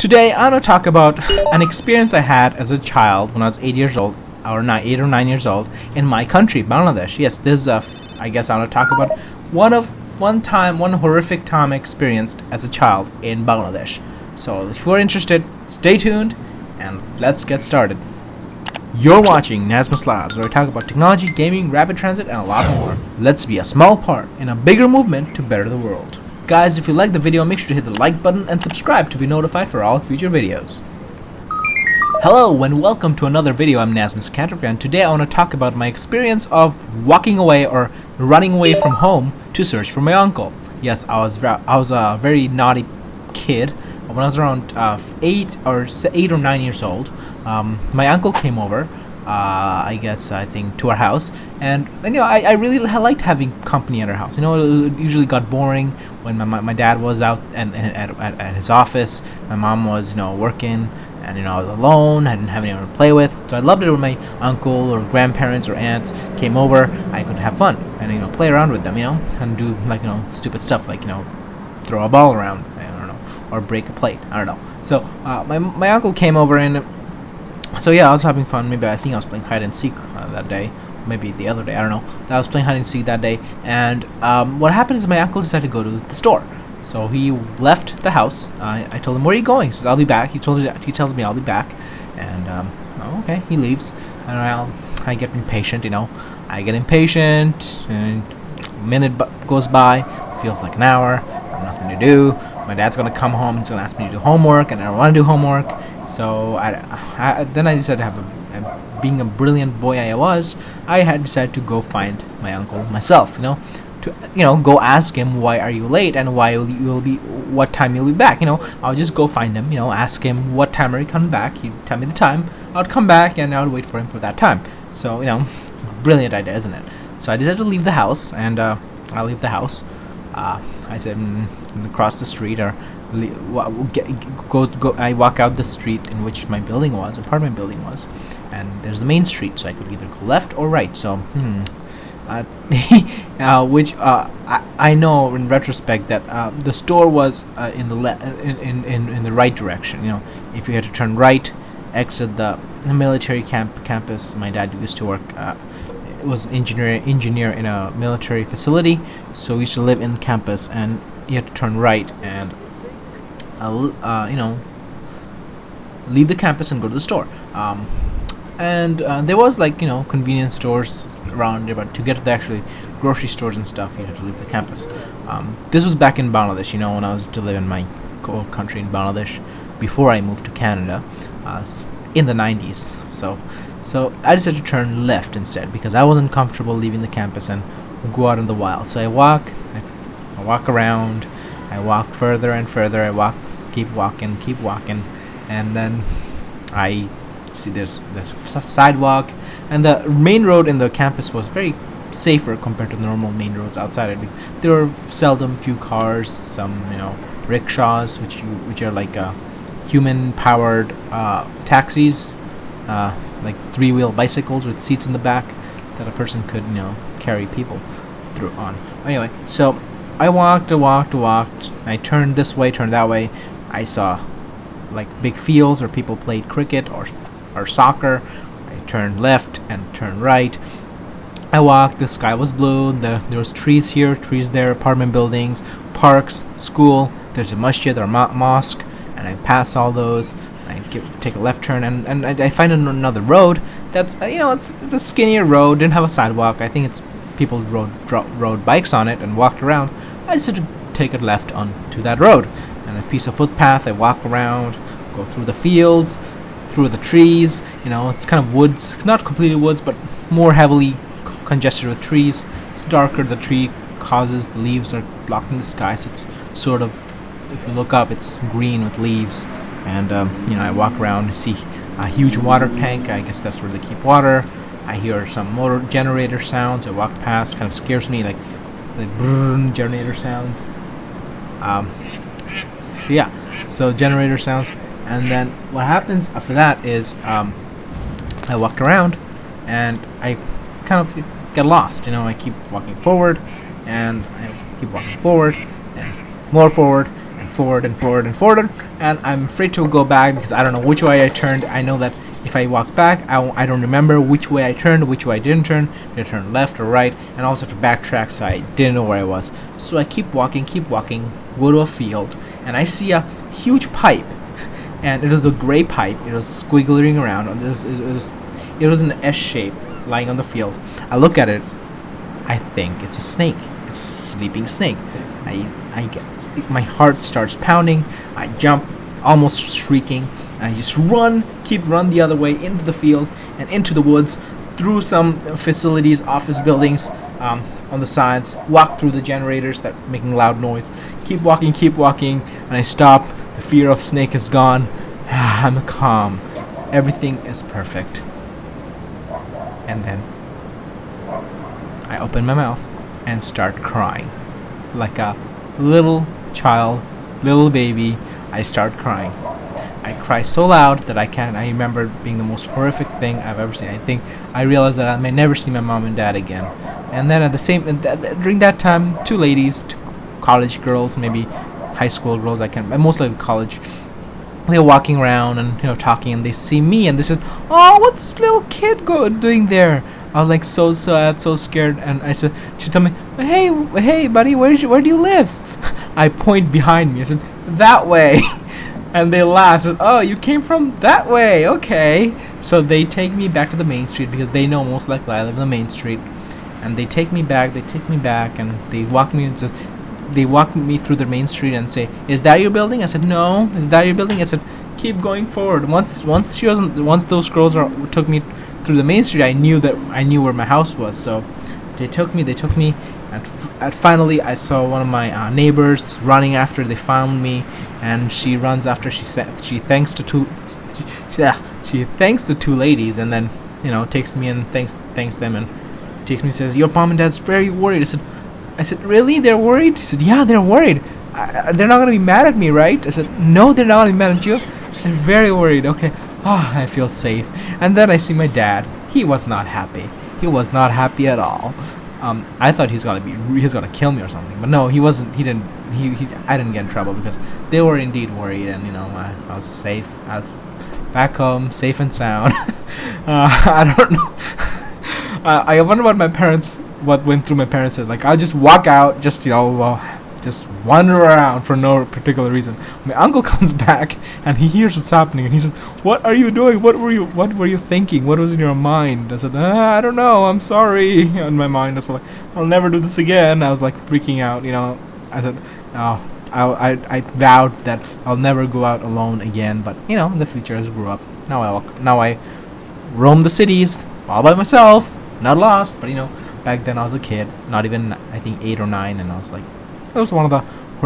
Today I'm going to talk about an experience I had as a child when I was 8 years old, or 9 years old, in my country, Bangladesh. Yes, this is I guess I'm going to talk about one horrific time I experienced as a child in Bangladesh. So if you're interested, stay tuned and let's get started. You're watching NazmusLabs, where we talk about technology, gaming, rapid transit, and a lot more. Let's be a small part in a bigger movement to better the world. Guys, if you like the video, make sure to hit the like button and subscribe to be notified for all future videos. Hello and welcome to another video. I'm Nazmus, and today I want to talk about my experience of walking away or running away from home to search for my uncle. Yes, I was a very naughty kid. When I was around 8 or 9 years old, my uncle came over, I think to our house, and I really liked having company at our house. It usually got boring when my dad was out and at his office. My mom was working, and I was alone. I didn't have anyone to play with, so I loved it when my uncle or grandparents or aunts came over. I could have fun and play around with them, and do stupid stuff like throw a ball around, I don't know, or break a plate, I don't know. So my uncle came over, and so yeah, I was having fun. Maybe I think I was playing hide and seek that day. Maybe the other day, I don't know. I was playing hide and seek that day, and what happened is my uncle decided to go to the store. So he left the house. I told him, "Where are you going?" He says, "I'll be back." He tells me I'll be back, and okay, he leaves, and I get impatient. I get impatient, and a minute goes by, feels like an hour. I have nothing to do. My dad's gonna come home. He's gonna ask me to do homework, and I don't want to do homework. So then I decided to being a brilliant boy I had decided to go find my uncle myself. To go ask him, why are you late, and what time you'll be back. I'll just go find him. Ask him what time are you coming back. He'd tell me the time. I'd come back and I would wait for him for that time. So brilliant idea, isn't it? So I decided to leave the house, and I leave the house. I said across the street or. I walk out the street in which my apartment building was, and there's the main street, so I could either go left or right. So I know in retrospect that the store was in the right direction. If you had to turn right, exit the military campus. My dad used to work. Was engineer in a military facility, so we used to live in campus, and you had to turn right and leave the campus and go to the store. And there was convenience stores around there, but to get to the actually grocery stores and stuff, you had to leave the campus. This was back in Bangladesh, when I was to live in my country in Bangladesh before I moved to Canada in the 90s. So I decided to turn left instead because I wasn't comfortable leaving the campus and go out in the wild. So I walk around. I walk further and further. Keep walking, and then I see there's sidewalk, and the main road in the campus was very safer compared to the normal main roads outside. There were seldom few cars, some rickshaws, which are like human-powered taxis, like three-wheel bicycles with seats in the back that a person could carry people through on. Anyway, so I walked. I turned this way, turned that way. I saw big fields where people played cricket or soccer. I turned left and turned right. I walked. The sky was blue. There was trees here, trees there, apartment buildings, parks, school. There's a masjid or mosque, and I passed all those. I take a left turn, and I find another road that's it's a skinnier road. Didn't have a sidewalk. I think it's people rode bikes on it and walked around. I decided to take a left onto that road, and a piece of footpath. I walk around, go through the fields, through the trees. It's kind of woods. It's not completely woods, but more heavily congested with trees. It's darker. The tree causes the leaves are blocking the sky, so it's sort of, if you look up, it's green with leaves. And I walk around and see a huge water tank. I guess that's where they keep water. I hear some motor generator sounds. I walk past. Kind of scares me, like brrrr, generator sounds. So generator sounds, and then what happens after that is I walk around, and I kind of get lost. I keep walking forward, and I keep walking forward, and more forward, and forward and forward and forward, and I'm afraid to go back because I don't know which way I turned. I know that if I walk back, I don't remember which way I turned, which way I didn't turn. Did I turn left or right? And I also have to backtrack, so I didn't know where I was. So I keep walking, go to a field, and I see a huge pipe, and it was a gray pipe. It was squiggling around. It was an S shape lying on the field. I look at it. I think it's a snake. It's a sleeping snake. I get, my heart starts pounding. I jump, almost shrieking. I just keep run the other way into the field and into the woods, through some facilities, office buildings on the sides, walk through the generators that making loud noise. Keep walking, and I stop. The fear of snake is gone. I'm calm. Everything is perfect. And then I open my mouth and start crying. Like a little child, little baby, I start crying. I cry so loud that I remember it being the most horrific thing I've ever seen. I think I realized that I may never see my mom and dad again. And then during that time, two ladies, two college girls, maybe high school girls, mostly college, they were walking around and talking, and they see me and they said, "Oh, what's this little kid doing there?" I was like so sad, so scared, and she told me, "Hey, buddy, where do you live?" I point behind me. I said, "That way." And they laughed. "Oh, you came from that way, okay." So they take me back to the main street because they know most likely I live on the main street. And they take me back, and they walk me through the main street and say, "Is that your building?" I said, "No." "Is that your building?" I said, "Keep going forward." Once those girls took me through the main street, I knew where my house was. So they took me, and finally I saw one of my neighbors running after. They found me, and she runs after. She thanks the two ladies, and then takes me and thanks them, and takes me and says, "Your mom and dad's very worried." I said, "Really? They're worried?" He said, "Yeah, they're worried. They're not gonna be mad at me, right?" I said, "No, they're not gonna be mad at you. They're very worried." Okay. Oh, I feel safe. And then I see my dad. He was not happy. He was not happy at all. I thought he's gonna kill me or something, but no, he wasn't. He didn't. I didn't get in trouble because they were indeed worried, and I was safe. I was back home, safe and sound. I don't know. I wonder what my parents, what went through my parents' head. Like, I'll just walk out, just just wander around for no particular reason. My uncle comes back and he hears what's happening, and he says, "What are you doing? What were you thinking? What was in your mind?" I said, "I don't know. I'm sorry." In my mind, I was like, "I'll never do this again." I was like freaking out. I said, "Oh." I vowed that I'll never go out alone again. But in the future, as I grew up, now I roam the cities all by myself, not lost. But back then I was a kid, not even I think 8 or 9, and I was like, that was one of the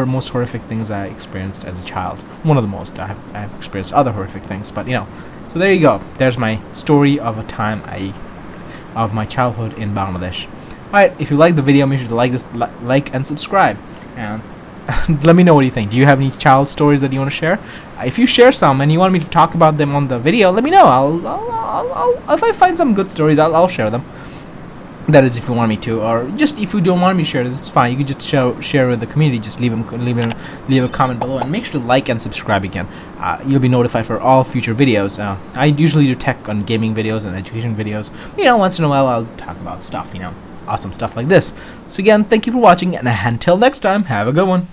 most horrific things I experienced as a child. One of the most. I've experienced other horrific things, but So there you go. There's my story of a time of my childhood in Bangladesh. Alright, if you like the video, make sure to like and subscribe, and let me know what you think. Do you have any child stories that you want to share? If you share some and you want me to talk about them on the video, let me know. I'll if I find some good stories, I'll share them. That is, if you want me to, or just if you don't want me to share it, it's fine. You can just share with the community. Just leave a comment below, and make sure to like and subscribe again. You'll be notified for all future videos. I usually do tech and gaming videos and education videos. Once in a while I'll talk about stuff. Awesome stuff like this. So again, thank you for watching, and until next time, have a good one.